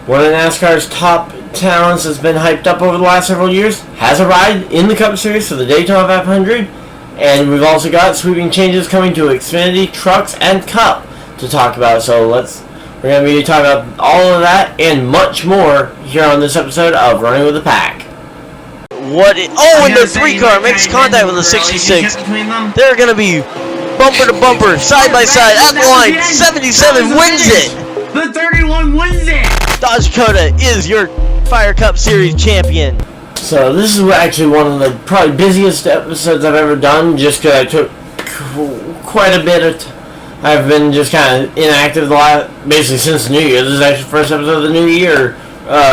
One of NASCAR's top talents has been hyped up over the last several years, has a ride in the Cup Series for the Daytona 500, and we've also got sweeping changes coming to Xfinity, Trucks, and Cup to talk about. So we're going to be talking about all of that and much more here on this episode of Running with the Pack. And the 3-car makes contact with the 66. They're going to be bumper to bumper, side by side, at the line. 77 wins it. The 31 wins it. Dodge Dakota is your Fire Cup Series champion. So this is actually one of the probably busiest episodes I've ever done, just because I took quite a bit of I've been just kind of inactive basically since New Year. This is actually the first episode of the new year,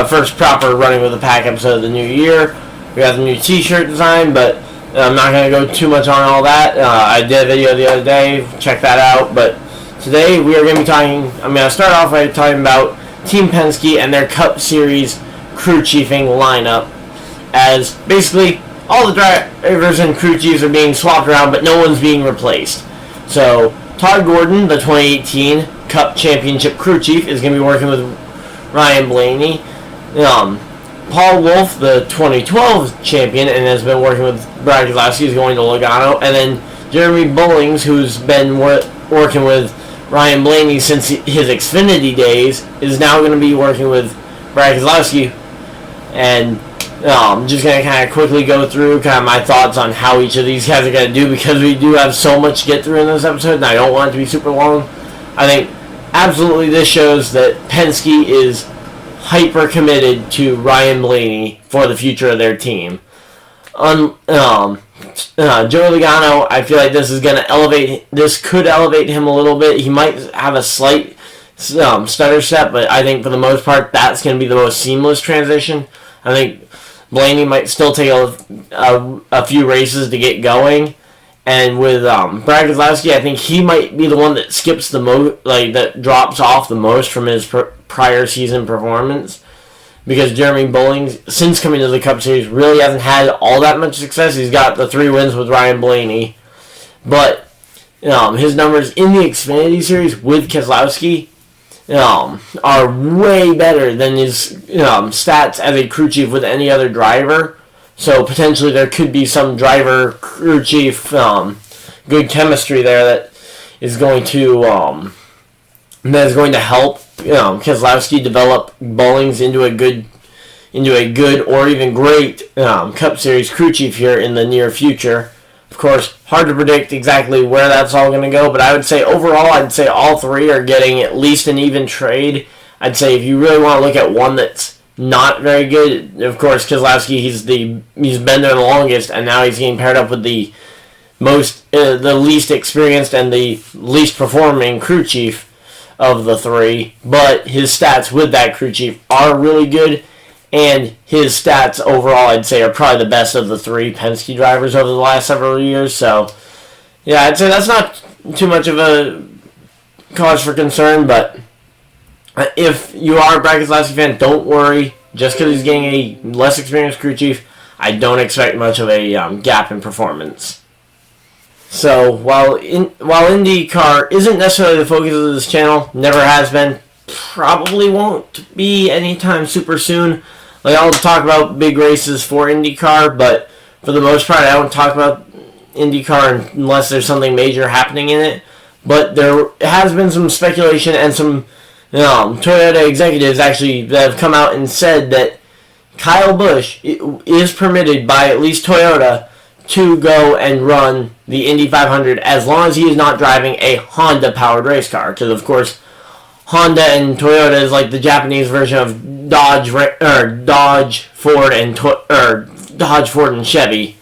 first proper Running with the Pack episode of the new year. We got the new t-shirt design, but I'm not going to go too much on all that. I did a video the other day, check that out, but today we are going to be I'm going to start off by talking about Team Penske and their Cup Series crew chiefing lineup, as basically all the drivers and crew chiefs are being swapped around, but no one's being replaced. So Todd Gordon, the 2018 Cup Championship crew chief, is going to be working with Ryan Blaney. Paul Wolf, the 2012 champion, and has been working with Brad Keselowski, is going to Logano. And then Jeremy Bullings, who's been working with Ryan Blaney since his Xfinity days, is now going to be working with Brad Keselowski. And I'm just going to kind of quickly go through kind of my thoughts on how each of these guys are going to do, because we do have so much to get through in this episode, and I don't want it to be super long. I think absolutely this shows that Penske is hyper committed to Ryan Blaney for the future of their team. Joey Logano, I feel like this could elevate him a little bit. He might have a slight stutter step, but I think for the most part that's going to be the most seamless transition. I think Blaney might still take a few races to get going, and with Brad Keselowski, I think he might be the one that skips the most, that drops off the most from his prior season performance, because Jeremy Bullings, since coming to the Cup Series, really hasn't had all that much success. He's got the 3 wins with Ryan Blaney, but his numbers in the Xfinity Series with Keselowski are way better than his stats as a crew chief with any other driver. So potentially there could be some driver crew chief good chemistry there that is going to help Keselowski develop Bullings into a good or even great Cup Series crew chief here in the near future. Of course, hard to predict exactly where that's all going to go, but I would say overall, all 3 are getting at least an even trade. I'd say if you really want to look at one that's not very good, of course, Keselowski, he's been there the longest, and now he's getting paired up with the least experienced and the least performing crew chief of the 3, but his stats with that crew chief are really good, and his stats overall, I'd say, are probably the best of the 3 Penske drivers over the last several years. So, yeah, I'd say that's not too much of a cause for concern, but if you are a Brad Keselowski fan, don't worry. Just because he's getting a less experienced crew chief, I don't expect much of a gap in performance. So, while IndyCar isn't necessarily the focus of this channel, never has been, probably won't be anytime super soon. I'll talk about big races for IndyCar, but for the most part, I don't talk about IndyCar unless there's something major happening in it. But there has been some speculation and some Toyota executives actually that have come out and said that Kyle Busch is permitted by at least Toyota to go and run the Indy 500 as long as he is not driving a Honda-powered race car. Because, of course, Honda and Toyota is like the Japanese version of Dodge, Ford, and Chevy.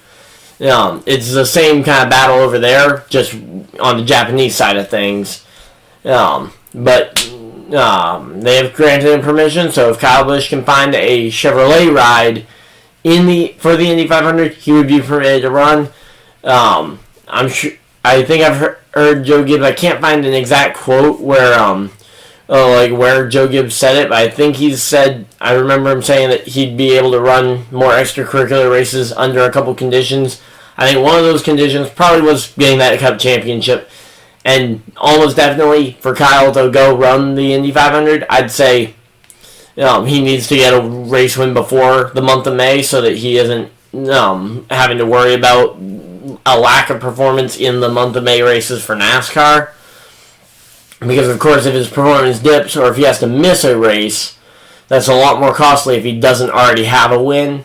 It's the same kind of battle over there, just on the Japanese side of things. But they have granted him permission, so if Kyle Busch can find a Chevrolet ride for the Indy 500, he would be permitted to run. I think I've heard Joe Gibbs. I can't find an exact quote where Joe Gibbs said it, but I think he said, I remember him saying that he'd be able to run more extracurricular races under a couple conditions. I think one of those conditions probably was getting that Cup championship, and almost definitely for Kyle to go run the Indy 500, I'd say he needs to get a race win before the month of May so that he isn't having to worry about a lack of performance in the month of May races for NASCAR. Because, of course, if his performance dips or if he has to miss a race, that's a lot more costly if he doesn't already have a win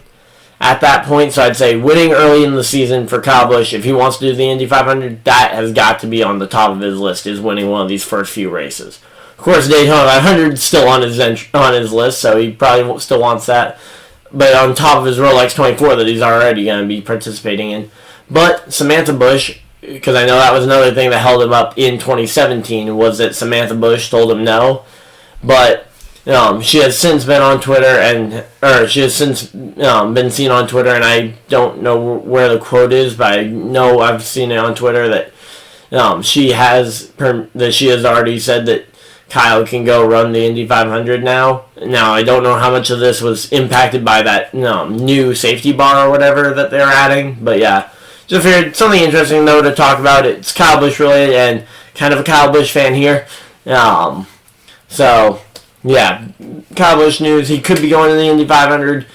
at that point. So I'd say winning early in the season for Kyle Busch, if he wants to do the Indy 500, that has got to be on the top of his list, is winning one of these first few races. Of course, Daytona 500 is still on his list, so he probably still wants that. But on top of his Rolex 24 that he's already going to be participating in. But Samantha Busch, because I know that was another thing that held him up in 2017, was that Samantha Busch told him no. But she has since been on Twitter, she has since been seen on Twitter, and I don't know where the quote is, but I know I've seen it on Twitter that she has already said that Kyle can go run the Indy 500 now. Now, I don't know how much of this was impacted by that new safety bar or whatever that they're adding, but yeah. Just figured something interesting, though, to talk about. It's Kyle Busch related and kind of a Kyle Busch fan here. So, yeah, Kyle Busch news. He could be going to the Indy 500.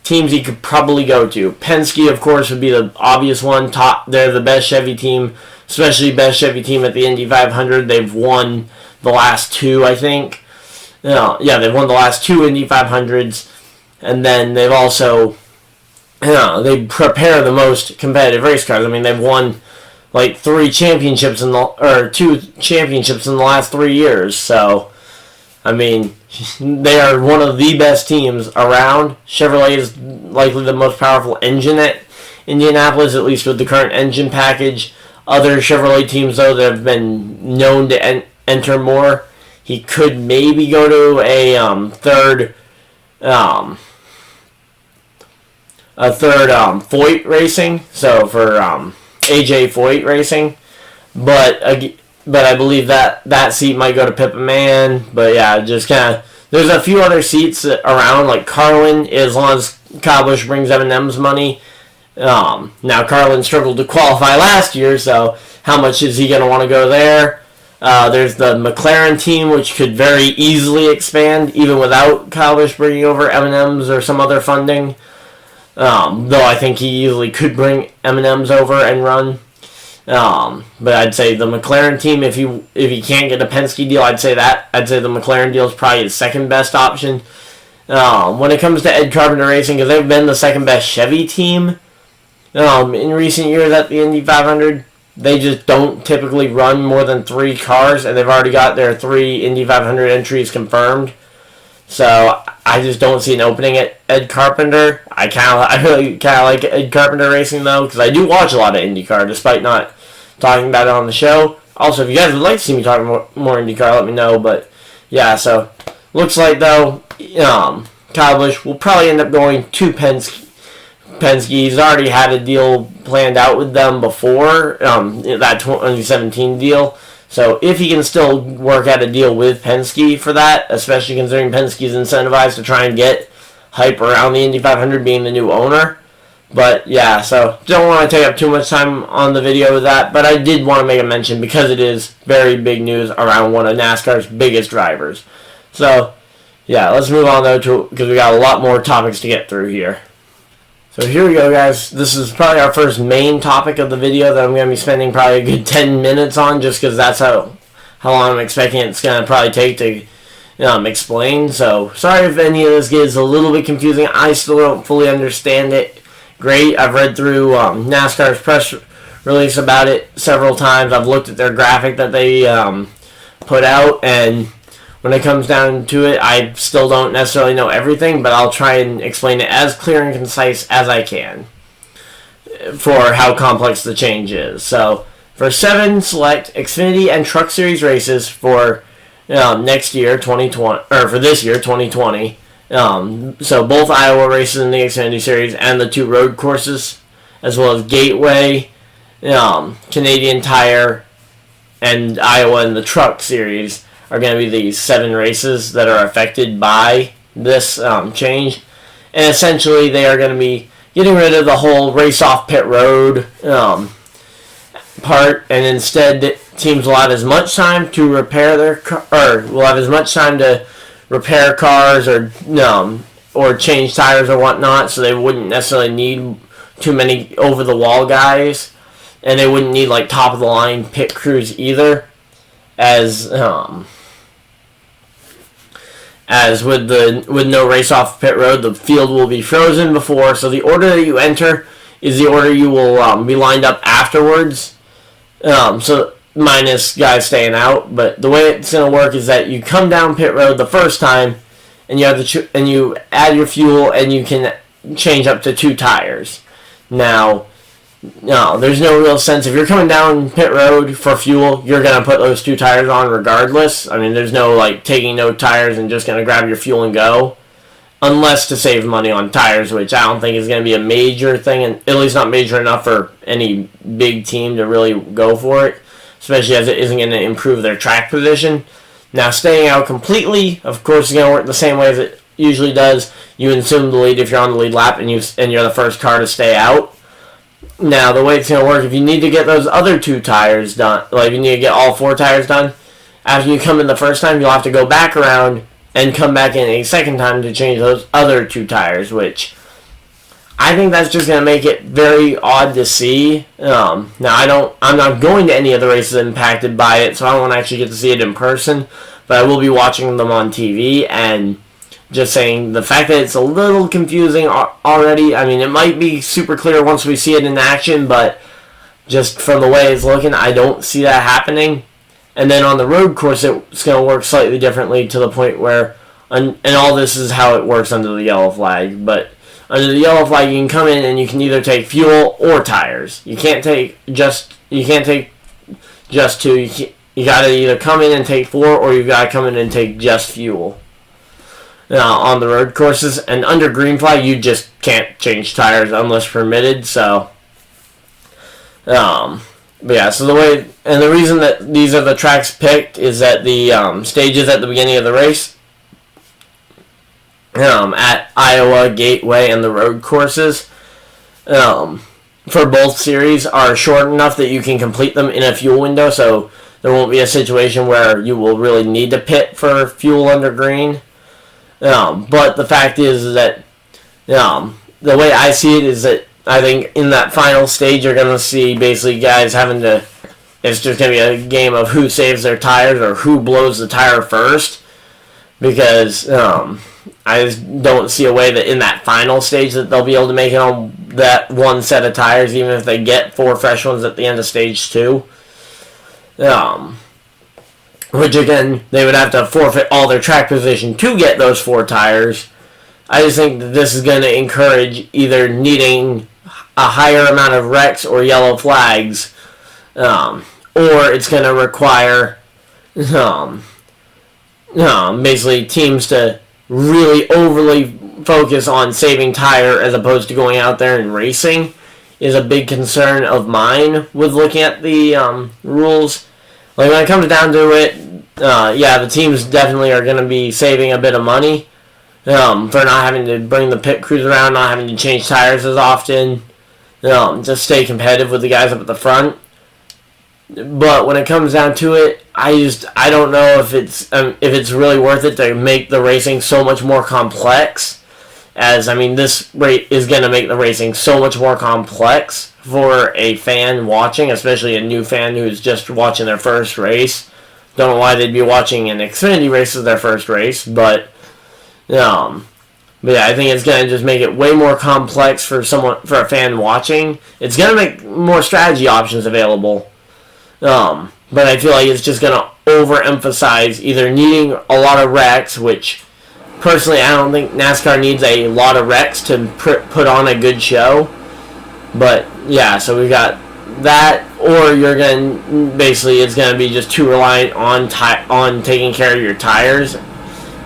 Teams he could probably go to. Penske, of course, would be the obvious one. They're the best Chevy team, especially best Chevy team at the Indy 500. They've won the last two, I think. They've won the last two Indy 500s. And then they've also... they prepare the most competitive race cars. I mean, they've won like 2 championships in the last 3 years. So, I mean, they are one of the best teams around. Chevrolet is likely the most powerful engine at Indianapolis, at least with the current engine package. Other Chevrolet teams, though, that have been known to enter more. He could maybe go to a third Foyt Racing, so for AJ Foyt Racing, but I believe that seat might go to Pippa Mann. But yeah, just kind of there's a few other seats around, like Carlin, as long as Kyle Busch brings M&M's money. Now Carlin struggled to qualify last year, so how much is he going to want to go there? There's the McLaren team, which could very easily expand even without Kyle Busch bringing over M&M's or some other funding. Though I think he easily could bring M&M's over and run. But I'd say the McLaren team, if he can't get a Penske deal, I'd say the McLaren deal is probably his second best option. When it comes to Ed Carpenter Racing, because they've been the second best Chevy team in recent years at the Indy 500, they just don't typically run more than 3 cars, and they've already got their 3 Indy 500 entries confirmed. So I just don't see an opening at Ed Carpenter. I really kind of like Ed Carpenter Racing, though, because I do watch a lot of IndyCar, despite not talking about it on the show. Also, if you guys would like to see me talk more IndyCar, let me know. But yeah, so looks like, though, Kyle Busch will probably end up going to Penske. He's already had a deal planned out with them before, that 2017 deal. So if he can still work out a deal with Penske for that, especially considering Penske's incentivized to try and get hype around the Indy 500 being the new owner. But yeah, so don't want to take up too much time on the video with that, but I did want to make a mention because it is very big news around one of NASCAR's biggest drivers. So yeah, let's move on though because we got a lot more topics to get through here. So here we go, guys. This is probably our first main topic of the video that I'm going to be spending probably a good 10 minutes on, just because that's how long I'm expecting it's going to probably take to explain. So sorry if any of this gets a little bit confusing. I still don't fully understand it. Great. I've read through NASCAR's press release about it several times. I've looked at their graphic that they put out, and when it comes down to it, I still don't necessarily know everything, but I'll try and explain it as clear and concise as I can for how complex the change is. So, for 7 select Xfinity and Truck Series races for next year, 2020, or for this year, 2020. So both Iowa races in the Xfinity Series and the 2 road courses, as well as Gateway, Canadian Tire, and Iowa in the Truck Series are going to be these 7 races that are affected by this change. And essentially they are going to be getting rid of the whole race off pit road part, and instead teams will have as much time to repair their car, or will have as much time to repair cars or change tires or whatnot, so they wouldn't necessarily need too many over-the-wall guys, and they wouldn't need like top-of-the-line pit crews either, as with no race off pit road, the field will be frozen before, so the order that you enter is the order you will be lined up afterwards. So minus guys staying out, but the way it's going to work is that you come down pit road the first time, and you have to and you add your fuel, and you can change up to 2 tires. Now, no, there's no real sense. If you're coming down pit road for fuel, you're going to put those 2 tires on regardless. I mean, there's no, like, taking no tires and just going to grab your fuel and go. Unless to save money on tires, which I don't think is going to be a major thing, and at least not major enough for any big team to really go for it, especially as it isn't going to improve their track position. Now, staying out completely, of course, is going to work the same way as it usually does. You assume the lead if you're on the lead lap and you're the first car to stay out. Now, the way it's going to work, if you need to get those other 2 tires done, like you need to get all 4 tires done, after you come in the first time, you'll have to go back around and come back in a second time to change those other 2 tires, which I think that's just going to make it very odd to see. Now, I'm not going to any of the races impacted by it, so I don't want to actually get to see it in person, but I will be watching them on TV, and just saying, the fact that it's a little confusing already, I mean, it might be super clear once we see it in action, but just from the way it's looking, I don't see that happening. And then on the road course, it's going to work slightly differently to the point where, and all this is how it works under the yellow flag, but under the yellow flag, you can come in and you can either take fuel or tires. You can't take just 2. You got to either come in and take 4, or you got to come in and take just fuel. On the road courses, and under green flag, you just can't change tires unless permitted. So, but yeah. So the way and the reason that these are the tracks picked is that the stages at the beginning of the race, at Iowa, Gateway, and the road courses, for both series are short enough that you can complete them in a fuel window. So there won't be a situation where you will really need to pit for fuel under green. But the fact is that the way I see it is that I think in that final stage you're going to see basically guys having to, it's just going to be a game of who saves their tires or who blows the tire first, because I just don't see a way that in that final stage that they'll be able to make it on that one set of tires, even if they get 4 fresh ones at the end of stage 2. Which again, they would have to forfeit all their track position to get those 4 tires. I just think that this is going to encourage either needing a higher amount of wrecks or yellow flags, or it's going to require basically teams to really overly focus on saving tire as opposed to going out there and racing is a big concern of mine with looking at the rules. Like, when it comes down to it, the teams definitely are going to be saving a bit of money for not having to bring the pit crews around, not having to change tires as often, just stay competitive with the guys up at the front. But when it comes down to it, I don't know if it's really worth it to make the racing so much more complex. As, I mean, this rate is going to make the racing so much more complex for a fan watching, especially a new fan who's just watching their first race. Don't know why they'd be watching an Xfinity race as their first race, but yeah, I think it's going to just make it way more complex for a fan watching. It's going to make more strategy options available, but I feel like it's just going to overemphasize either needing a lot of wrecks, which personally I don't think NASCAR needs a lot of wrecks to put on a good show. But yeah, so we got that, or you're going basically it's going to be just too reliant on taking care of your tires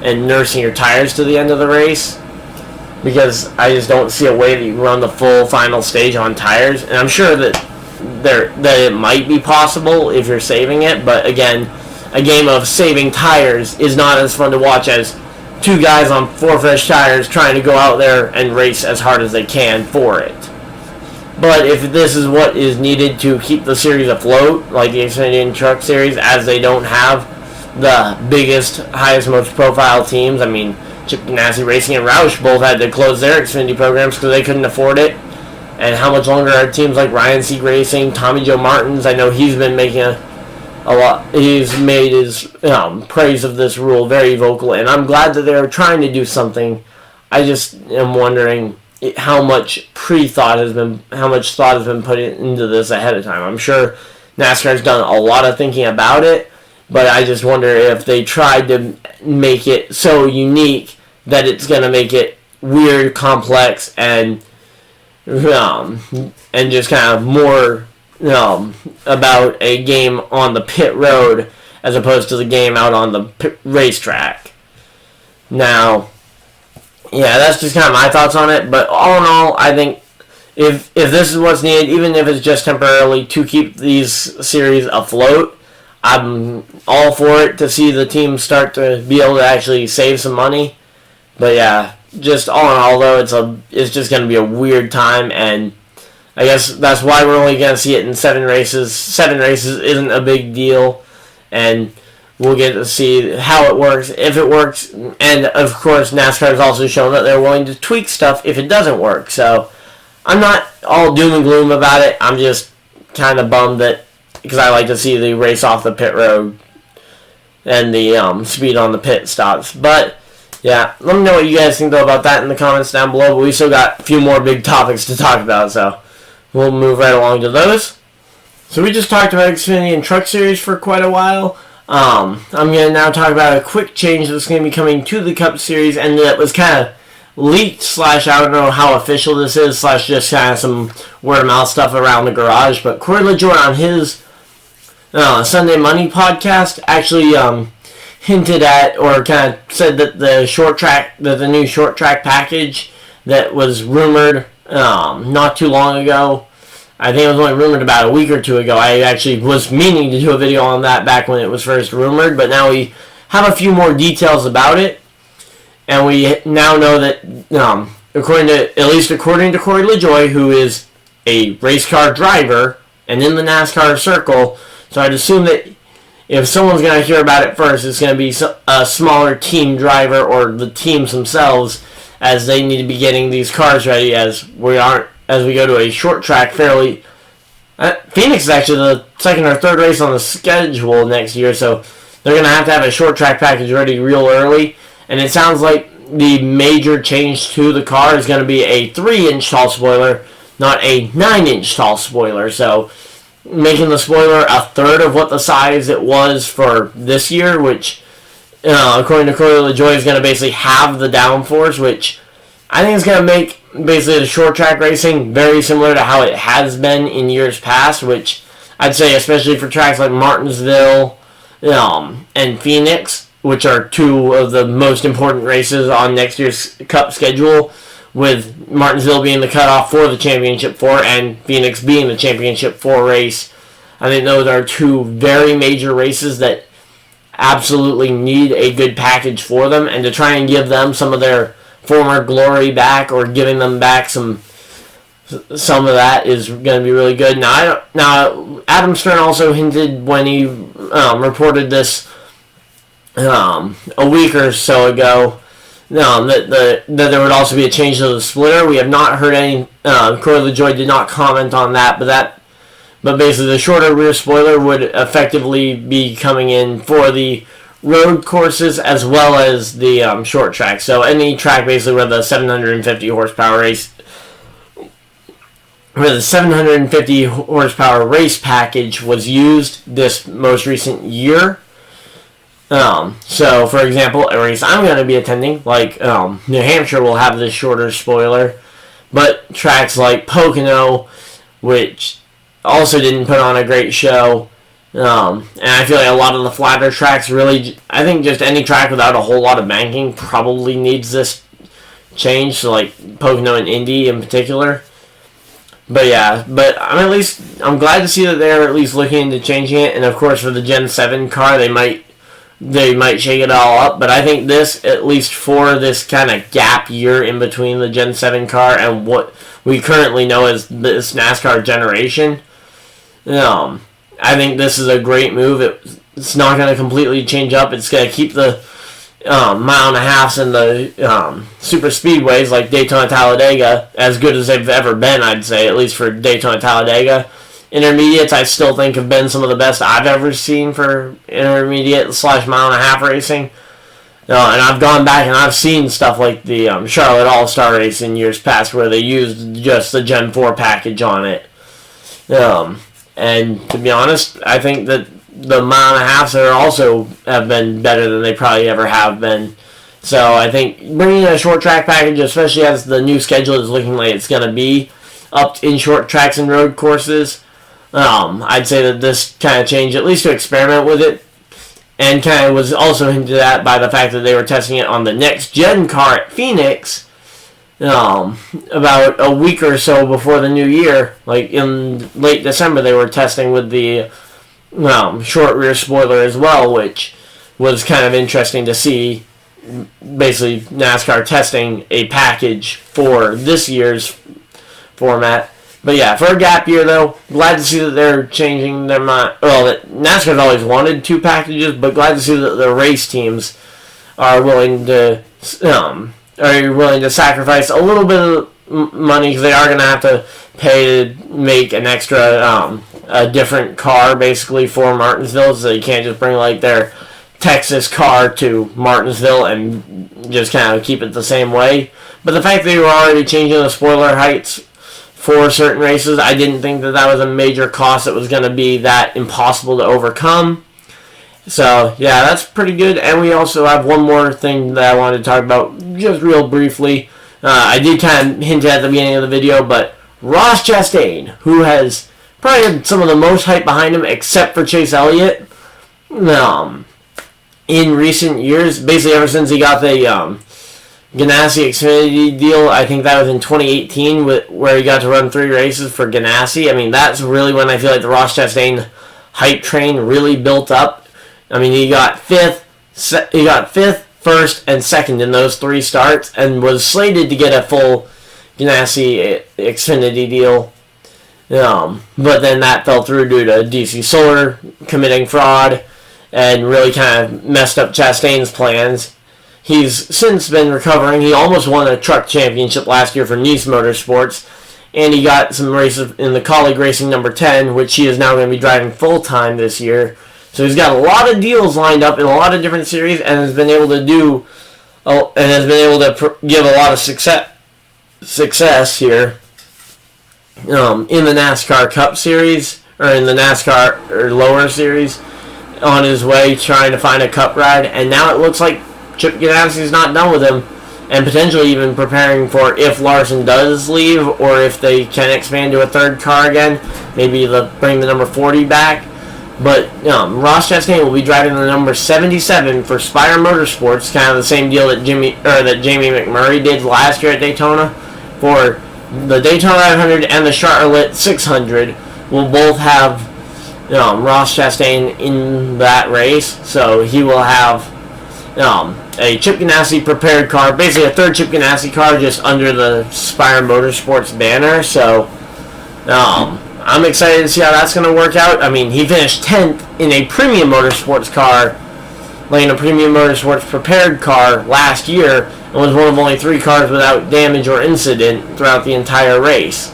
and nursing your tires to the end of the race, because I just don't see a way that you run the full final stage on tires. And I'm sure that it might be possible if you're saving it, but again, a game of saving tires is not as fun to watch as 2 guys on 4 fresh tires trying to go out there and race as hard as they can for it. But if this is what is needed to keep the series afloat, like the Xfinity Truck Series, as they don't have the biggest, highest, most profile teams. I mean, Chip Ganassi Racing and Roush both had to close their Xfinity programs because they couldn't afford it. And how much longer are teams like Ryan Sieg Racing, Tommy Joe Martins? I know he's been making a lot. He's made his praise of this rule very vocal, and I'm glad that they're trying to do something. I just am wondering how much thought has been put into this ahead of time. I'm sure NASCAR's done a lot of thinking about it, but I just wonder if they tried to make it so unique that it's going to make it weird, complex, and just kind of more about a game on the pit road as opposed to the game out on the racetrack. Now, yeah, that's just kind of my thoughts on it. But all in all, I think if this is what's needed, even if it's just temporarily to keep these series afloat, I'm all for it to see the team start to be able to actually save some money. But yeah, just all in all, though, it's just going to be a weird time, and I guess that's why we're only going to see it in 7 races. 7 races isn't a big deal, and we'll get to see how it works, if it works, and of course NASCAR has also shown that they're willing to tweak stuff if it doesn't work. So I'm not all doom and gloom about it. I'm just kind of bummed that, because I like to see the race off the pit road and the speed on the pit stops. But yeah, let me know what you guys think though about that in the comments down below. But we still got a few more big topics to talk about, so we'll move right along to those. So we just talked about Xfinity and Truck Series for quite a while. I'm going to now talk about a quick change that's going to be coming to the Cup Series, and that was kind of leaked / I don't know how official this is / just kind of some word of mouth stuff around the garage. But Corey LaJoie on his Sunday Money podcast actually hinted at, or kind of said that the new short track package that was rumored not too long ago, I think it was only rumored about a week or two ago. I actually was meaning to do a video on that back when it was first rumored, but now we have a few more details about it, and we now know that, according to Corey LaJoie, who is a race car driver and in the NASCAR circle, so I'd assume that if someone's going to hear about it first, it's going to be a smaller team driver or the teams themselves, as they need to be getting these cars ready as we go to a short track fairly. Phoenix is actually the second or third race on the schedule next year, so they're going to have a short track package ready real early. And it sounds like the major change to the car is going to be a 3-inch tall spoiler, not a 9-inch tall spoiler. So making the spoiler a third of what the size it was for this year, which, according to Corey LaJoie, is going to basically have the downforce, which I think is going to make basically the short track racing very similar to how it has been in years past, which I'd say especially for tracks like Martinsville and Phoenix, which are two of the most important races on next year's Cup schedule, with Martinsville being the cutoff for the Championship 4 and Phoenix being the Championship 4 race. I think those are two very major races that absolutely need a good package for them, and to try and give them some of their former glory back, or giving them back some of that, is going to be really good. Now Adam Stern also hinted when he reported this a week or so ago that there would also be a change to the splitter. We have not heard any. Corey LaJoie did not comment on that, but basically the shorter rear spoiler would effectively be coming in for the road courses as well as the short track. So any track basically where the 750 horsepower race package was used this most recent year. So for example, a race I'm going to be attending, like New Hampshire, will have this shorter spoiler, but tracks like Pocono, which also didn't put on a great show, and I feel like a lot of the flatter tracks really, I think just any track without a whole lot of banking probably needs this change, so like Pocono and Indy in particular. But yeah, I'm glad to see that they're at least looking into changing it, and of course for the Gen 7 car they might shake it all up, but I think this, at least for this kind of gap year in between the Gen 7 car and what we currently know as this NASCAR generation, I think this is a great move. it's not going to completely change up. It's going to keep the mile and a halves and the super speedways like Daytona Talladega as good as they've ever been, I'd say, at least for Daytona Talladega. Intermediates, I still think, have been some of the best I've ever seen for intermediate / mile and a half racing. And I've gone back and I've seen stuff like the Charlotte All-Star race in years past where they used just the Gen 4 package on it. And to be honest, I think that the mile and a half also have been better than they probably ever have been. So I think bringing a short track package, especially as the new schedule is looking like it's going to be up in short tracks and road courses, I'd say that this kind of change, at least to experiment with it, and kind of was also hinted at by the fact that they were testing it on the next gen car at Phoenix about a week or so before the new year. Like in late December, they were testing with the short rear spoiler as well, which was kind of interesting to see. Basically, NASCAR testing a package for this year's format. But yeah, for a gap year though, glad to see that they're changing their mind. Well, that NASCAR's always wanted two packages, but glad to see that the race teams are willing to sacrifice a little bit of money because they are going to have to pay to make an extra a different car basically for Martinsville, so you can't just bring like their Texas car to Martinsville and just kind of keep it the same way. But the fact that they were already changing the spoiler heights for certain races, I didn't think that that was a major cost that was going to be that impossible to overcome. So, yeah, that's pretty good. And we also have one more thing that I wanted to talk about just real briefly. I did kind of hint at the beginning of the video, but Ross Chastain, who has probably had some of the most hype behind him, except for Chase Elliott, in recent years, basically ever since he got the Ganassi Xfinity deal. I think that was in 2018 where he got to run 3 races for Ganassi. I mean, that's really when I feel like the Ross Chastain hype train really built up. I mean, he got 5th, 1st, and 2nd in those 3 starts and was slated to get a full Ganassi Xfinity deal. But then that fell through due to DC Solar committing fraud and really kind of messed up Chastain's plans. He's since been recovering. He almost won a truck championship last year for Nice Motorsports, and he got some races in the Colleague Racing number 10, which he is now going to be driving full-time this year. So he's got a lot of deals lined up in a lot of different series and has been able to give a lot of success here in the NASCAR Cup Series, or in the NASCAR or lower series, on his way trying to find a Cup ride. And now it looks like Chip Ganassi's not done with him, and potentially even preparing for if Larson does leave, or if they can expand to a 3rd car again, maybe bring the number 40 back. But Ross Chastain will be driving the number 77 for Spire Motorsports, kind of the same deal that Jamie McMurray did last year at Daytona. For the Daytona 500 and the Charlotte 600 will both have Ross Chastain in that race, so he will have a Chip Ganassi prepared car, basically a 3rd Chip Ganassi car just under the Spire Motorsports banner. So I'm excited to see how that's going to work out. I mean, he finished 10th in a Premium Motorsports car, like in a Premium Motorsports prepared car last year, and was one of only 3 cars without damage or incident throughout the entire race.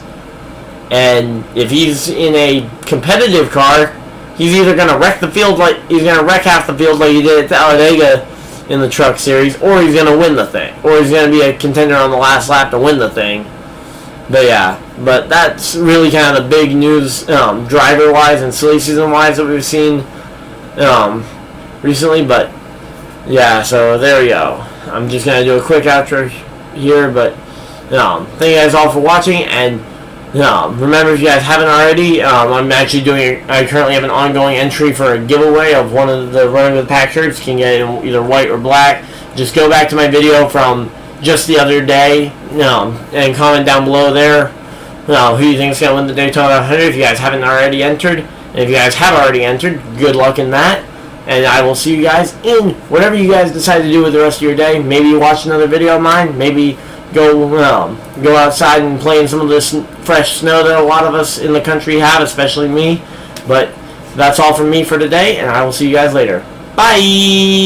And if he's in a competitive car, he's either going to wreck the field he's going to wreck half the field like he did at Talladega in the Truck Series, or he's going to win the thing, or he's going to be a contender on the last lap to win the thing. But yeah, but that's really kind of the big news, driver-wise and silly season-wise, that we've seen recently. But yeah, so there we go. I'm just going to do a quick outro here, but thank you guys all for watching, and remember, if you guys haven't already, I currently have an ongoing entry for a giveaway of one of the Running with the Pack shirts. You can get it in either white or black. Just go back to my video from just the other day, and comment down below there, who you think is going to win the Daytona 100 if you guys haven't already entered. And if you guys have already entered, good luck in that. And I will see you guys in whatever you guys decide to do with the rest of your day. Maybe you watch another video of mine. Maybe go outside and play in some of this fresh snow that a lot of us in the country have, especially me. But That's all from me for today, and I will see you guys later. Bye!